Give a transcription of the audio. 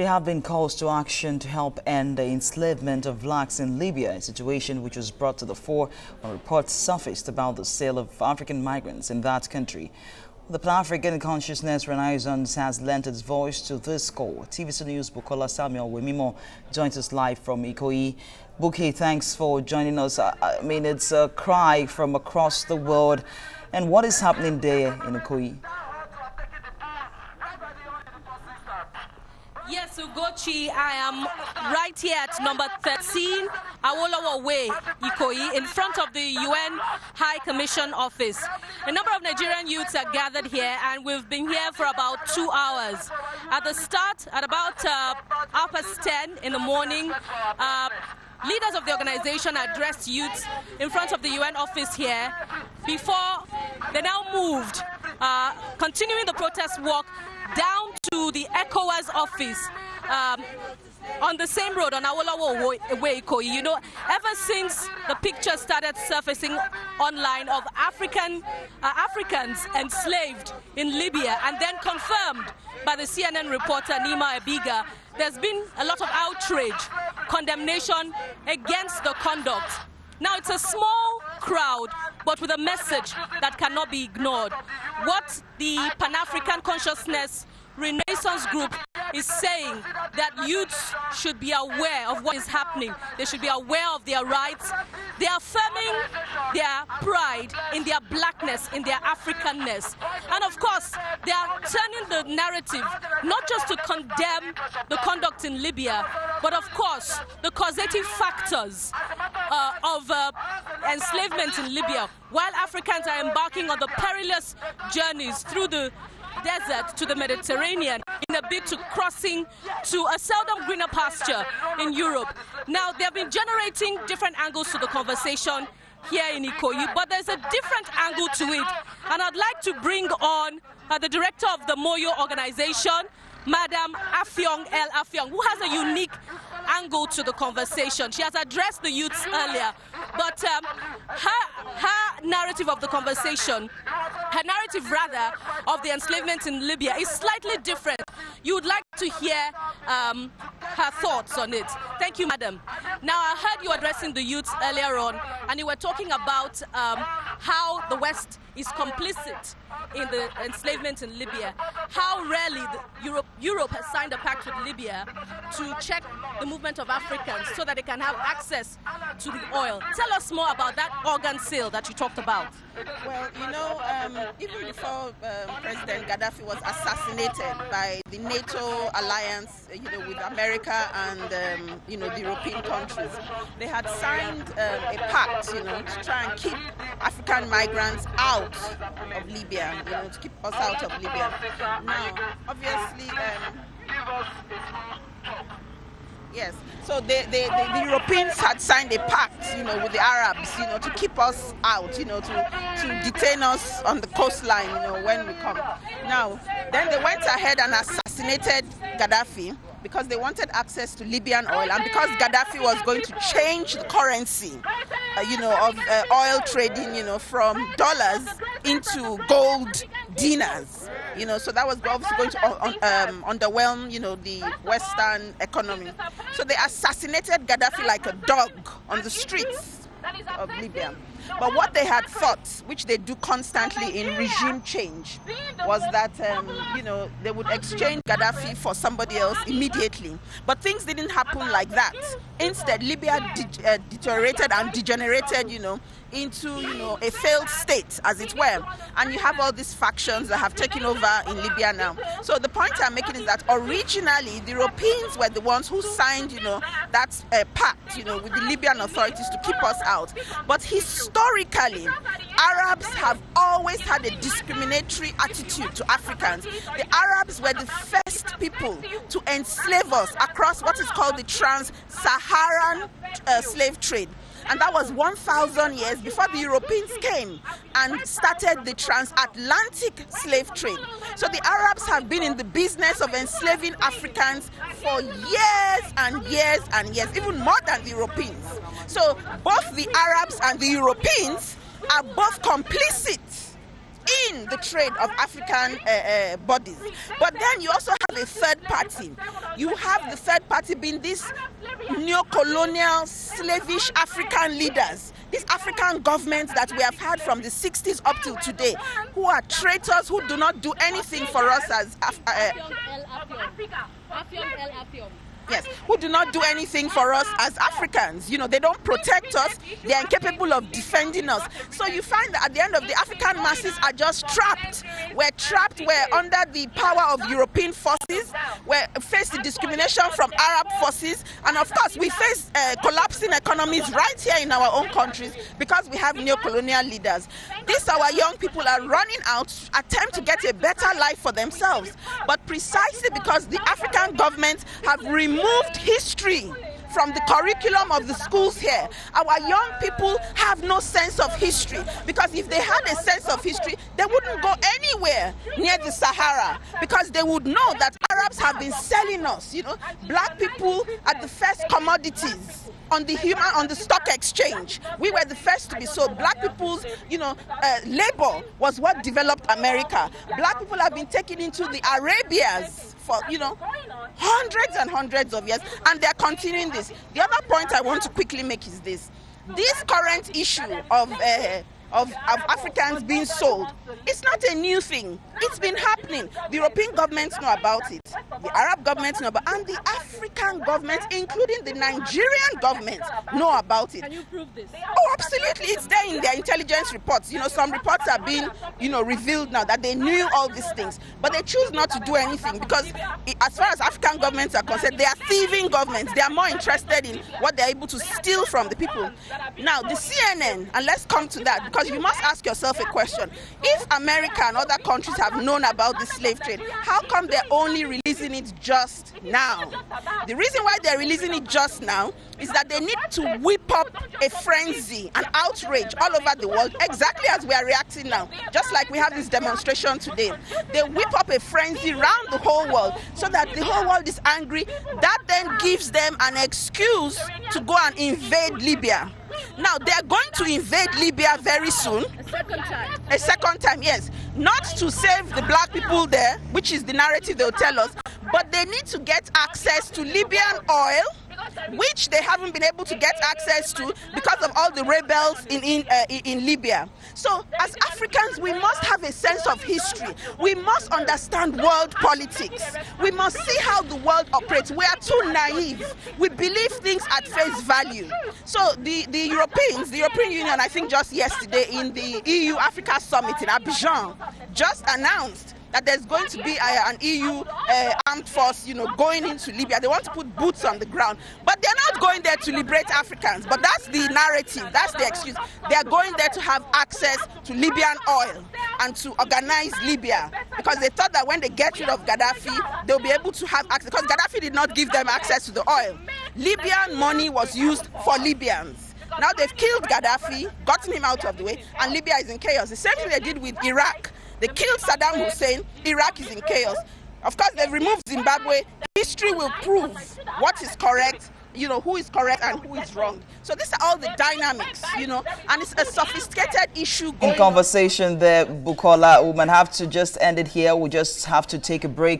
There have been calls to action to help end the enslavement of blacks in Libya, a situation which was brought to the fore when reports surfaced about the sale of African migrants in that country. The Pan-African Consciousness Renaissance has lent its voice to this call. TVC News' Bukola Samuel Wemimo joins us live from Ikoyi. Buki, thanks for joining us. I mean, it's a cry from across the world. And what is happening there in Ikoyi? Yes, Ugochi, I am right here at number 13, Awolowo Way, Ikoyi, in front of the UN High Commission office. A number of Nigerian youths are gathered here, and we've been here for about 2 hours. At the start, at about 10 in the morning, leaders of the organization addressed youths in front of the UN office here before they now moved, continuing the protest walk down to the ECOWAS office on the same road on Awolowo Way, Ikoyi. You know, ever since the pictures started surfacing online of Africans enslaved in Libya and then confirmed by the CNN reporter Nima Ebiga, there's been a lot of outrage, condemnation against the conduct. Now, it's a small crowd, but with a message that cannot be ignored. What the Pan-African Consciousness Renaissance Group is saying that youths should be aware of what is happening. They should be aware of their rights. They are affirming their pride in their blackness, in their Africanness. And of course, they are turning the narrative not just to condemn the conduct in Libya, but of course, the causative factors of enslavement in Libya, while Africans are embarking on the perilous journeys through the desert to the Mediterranean in a bid to crossing to a seldom greener pasture in Europe. Now, they have been generating different angles to the conversation here in Ikoyi, but there's a different angle to it. And I'd like to bring on the director of the Moyo organization, Madam Affiong El Affiong, who has a unique angle to the conversation. She has addressed the youths earlier, but her narrative of the conversation, her narrative rather, of the enslavement in Libya is slightly different. You would like to hear her thoughts on it. Thank you, madam. Now, I heard you addressing the youths earlier on, and you were talking about how the West is complicit in the enslavement in Libya, how rarely Europe has signed a pact with Libya to check the movement of Africans so that they can have access to the oil. Tell us more about that organ sale that you talked about. Well, you know, even before President Gaddafi was assassinated by the NATO alliance, you know, with America and, you know, the European countries, they had signed a pact, you know, to try and keep African migrants out of Libya, you know, to keep us out of Libya. Now, obviously, yes. So the Europeans had signed a pact, you know, with the Arabs, you know, to keep us out, you know, to detain us on the coastline, you know, when we come. Now, then they went ahead and assassinated Gaddafi because they wanted access to Libyan oil, and because Gaddafi was going to change the currency, you know, of oil trading, you know, from dollars into gold dinars. You know, so that was obviously going to underwhelm, you know, the Western economy. So they assassinated Gaddafi like a dog on the streets of Libya. But what they had thought, which they do constantly in regime change, was that, you know, they would exchange Gaddafi for somebody else immediately. But things didn't happen like that. Instead, Libya deteriorated and degenerated, you know, into, you know, a failed state, as it were. And you have all these factions that have taken over in Libya now. So the point I'm making is that originally the Europeans were the ones who signed, you know, that pact, you know, with the Libyan authorities to keep us out. But historically, Arabs have always had a discriminatory attitude to Africans. The Arabs were the first people to enslave us across what is called the trans-Saharan slave trade. And that was 1,000 years before the Europeans came and started the transatlantic slave trade. So the Arabs have been in the business of enslaving Africans for years and years and years, even more than the Europeans. So both the Arabs and the Europeans are both complicit in the trade of African bodies. But then you also have a third party. You have the third party being these neo-colonial, slavish African leaders, these African governments that we have had from the 60s up till today, who are traitors, who do not do anything for us as yes, who do not do anything for us as Africans. You know, they don't protect us. They are incapable of defending us. So you find that at the end of the African masses are just trapped. We're trapped. We're under the power of European forces. We face the discrimination from Arab forces. And of course, we face collapsing economies right here in our own countries because we have neo-colonial leaders. These our young people are running out, attempt to get a better life for themselves. But precisely because the African governments have removed history from the curriculum of the schools here, our young people have no sense of history, because if they had a sense of history, they wouldn't go anywhere near the Sahara, because they would know that Arabs have been selling us, you know, black people at the first commodities on the stock exchange. We were the first to be sold. Black people's, you know, labor was what developed America. Black people have been taken into the Arabias for, you know, hundreds and hundreds of years, and they're continuing this. The other point I want to quickly make is this. This current issue of Africans being sold, it's not a new thing. It's been happening. The European governments know about it. The Arab governments know about it. And the African governments, including the Nigerian government, know about it. Can you prove this? Oh, absolutely. It's there in their intelligence reports. You know, some reports are being, you know, revealed now that they knew all these things. But they choose not to do anything because as far as African governments are concerned, they are thieving governments. They are more interested in what they're able to steal from the people. Now, the CNN, and let's come to that, because you must ask yourself a question. If America and other countries have known about the slave trade, how come they're only releasing it just now? The reason why they're releasing it just now is that they need to whip up a frenzy, an outrage all over the world, exactly as we are reacting now. Just like we have this demonstration today. They whip up a frenzy around the whole world so that the whole world is angry. That then gives them an excuse to go and invade Libya. Now, they're going to invade Libya very soon. A second time, yes. Not to save the black people there, which is the narrative they'll tell us, but they need to get access to Libyan oil, which they haven't been able to get access to because of all the rebels in Libya. So, as Africans, we must have a sense of history. We must understand world politics. We must see how the world operates. We are too naive. We believe things at face value. So, the Europeans, the European Union, I think just yesterday in the EU-Africa Summit in Abidjan, just announced that there's going to be an EU armed force, you know, going into Libya. They want to put boots on the ground, but they're not going there to liberate Africans. But that's the narrative, that's the excuse. They're going there to have access to Libyan oil and to organize Libya, because they thought that when they get rid of Gaddafi, they'll be able to have access, because Gaddafi did not give them access to the oil. Libyan money was used for Libyans. Now they've killed Gaddafi, gotten him out of the way, and Libya is in chaos. The same thing they did with Iraq. They killed Saddam Hussein. Iraq is in chaos. Of course, they've removed Zimbabwe. History will prove what is correct, you know, who is correct and who is wrong. So these are all the dynamics, you know, and it's a sophisticated issue going in conversation there, Bukola. We might have to just end it here. We just have to take a break.